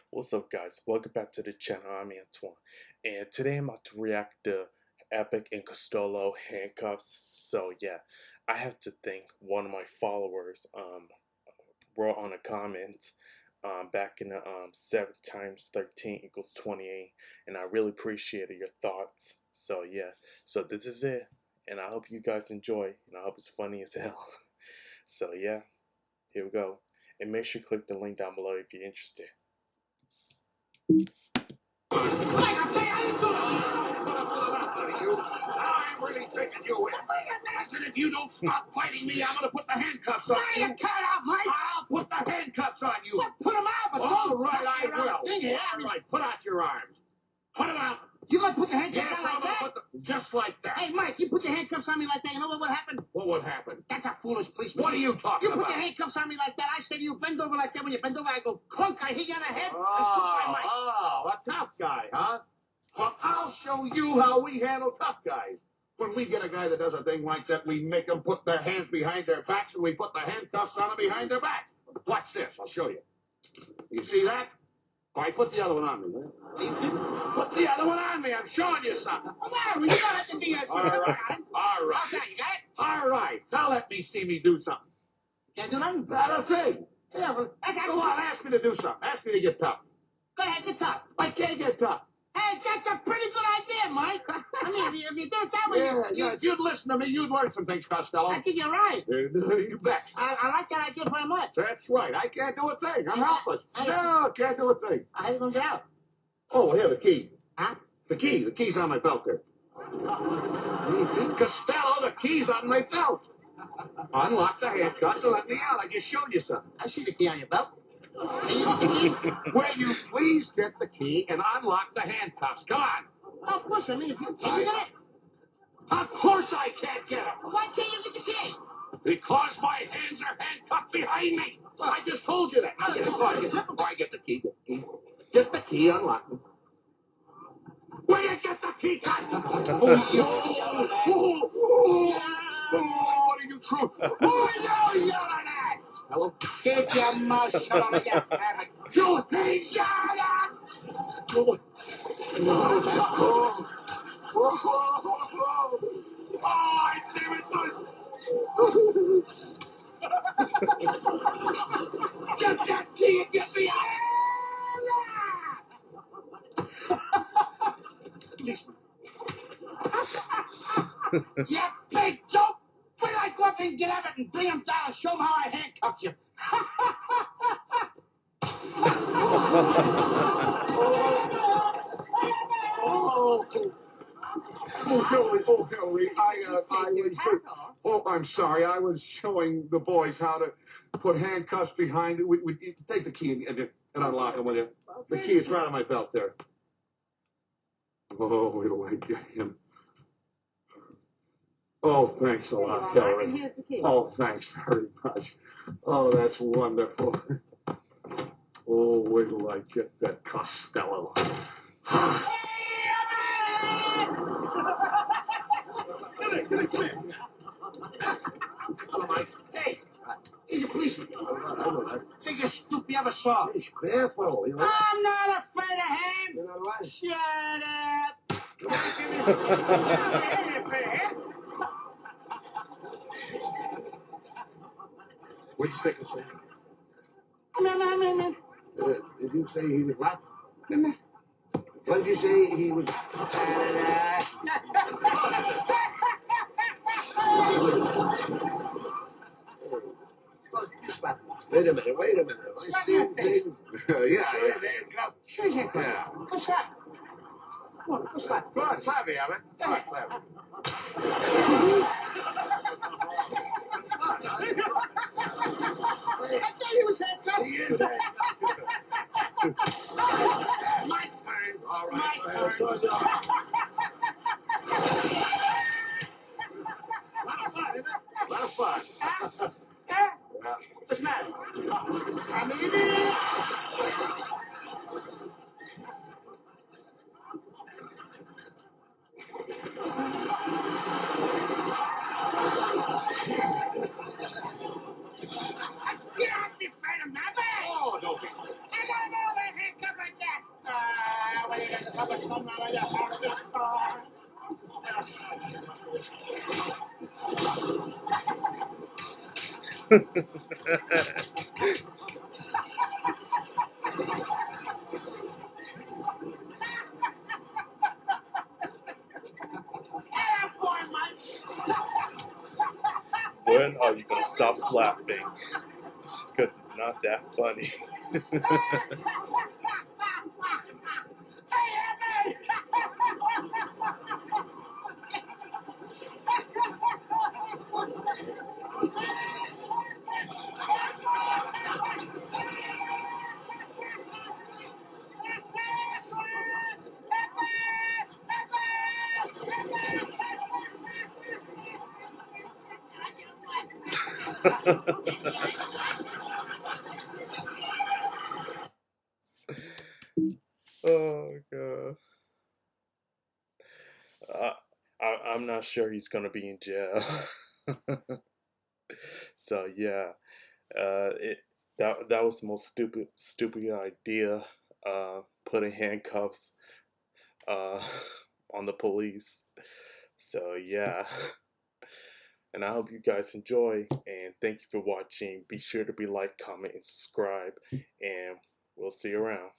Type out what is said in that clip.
What's up, guys? Welcome back to the channel. I'm Antoine, and today I'm about to react to Abbott and Costello Handcuffs. So yeah, I have to thank one of my followers. Wrote on a comment back in the 7 times 13 equals 28, and I really appreciated your thoughts. So yeah, so this is it, and I hope you guys enjoy, and I hope it's funny as hell. So yeah, here we go, and make sure you click the link down below if you're interested. I'm really taking you in. I said, if you don't stop fighting me, I'm going to put the handcuffs on you. Cut out, Mike. I'll put the handcuffs on you. Well, put them out, but all right, I will. All right, put out your arms. Put them out. You gonna put the handcuffs on like that? Just like that. Hey, Mike, you put the handcuffs on me like that. You know what would happen? What would happen? That's a foolish policeman. What are you talking about? You put the handcuffs on me like that. I say to you, bend over like that. When you bend over, I go clunk. I hit you on the head. A tough guy, huh? Well, I'll show you how we handle tough guys. When we get a guy that does a thing like that, we make them put their hands behind their backs, and we put the handcuffs on them behind their back. Watch this. I'll show you. You see that? All right, put the other one on me. Put the other one on me. I'm showing you something. Well, you don't have to be a All right. All right. Okay, you got it? All right. Now let me see me do something. Can't do nothing? Not a thing. Yeah, but Go on, ask me to do something. Ask me to get tough. go ahead, get tough. I can't get tough. Hey, that's a pretty good idea, Mike. I mean, if you do it that way, If you'd listen to me, you'd learn some things, Costello. I think you're right. You bet. I like that idea very much. That's right. I can't do a thing. I'm Yeah. helpless. I- No, can't do a thing. How you gonna get out? Oh, here, the key. Huh? The key. The key's on my belt there. Costello, the key's on my belt. Unlock the handcuffs and let me out. I just showed you something. I see the key on your belt. Can you get the key? Will you please get the key and unlock the handcuffs? Come on. Of course, I mean, if you can you get it? Of course I can't get them. Why can't you get the key? Because my hands are handcuffed behind me. Well, I just told you that. Now get the key. Get the key. Get the key. Unlock it. Will you get the key? What are you true? Who are you yelling at? Hello? Keep your mouth shut on it, you habit. You think shut up? I never thought. Get that key and get me out! Policeman. You big dope! Wait till I go up and get Abbott and bring him down and show him how I handcuff you. Hillary, I'm sorry. I was showing the boys how to put handcuffs behind it. Take the key and unlock them with you. The key is right on my belt there. Oh, wait till I get him. Oh, thanks a lot, Hillary. Here's the key. Oh, thanks very much. Oh, that's wonderful. Oh, wait till I get that Costello. Come here. Hello, Mike. Hey, he's a policeman. Biggest stoop you ever saw. He's careful. I'm not afraid of him. You're not right. Shut up. What'd you say? Man. Did you say he was what? What did you say he was? Wait a minute. I see things. Yeah. Sure, Yeah. What's that? What? What's that? Go on, slap me, Abbott. Go on, slap me. I thought he was handcuffed. He is handcuffed. My turn. All right. My turn. Lot of fun. Yeah. Yeah. What's the matter? I'm in it. Get out me, friend of my bag. Oh, don't be. I gotta go over here. Cover some out of your heart of your car. Yeah, boy, Mike. When are you gonna stop slapping? Because it's not that funny. Oh god. I, I'm not sure he's gonna be in jail. So yeah, it that was the most stupid idea. Putting handcuffs uh on the police. So yeah, and I hope you guys enjoy. And thank you for watching. Be sure to be like, comment, and subscribe. And we'll see you around.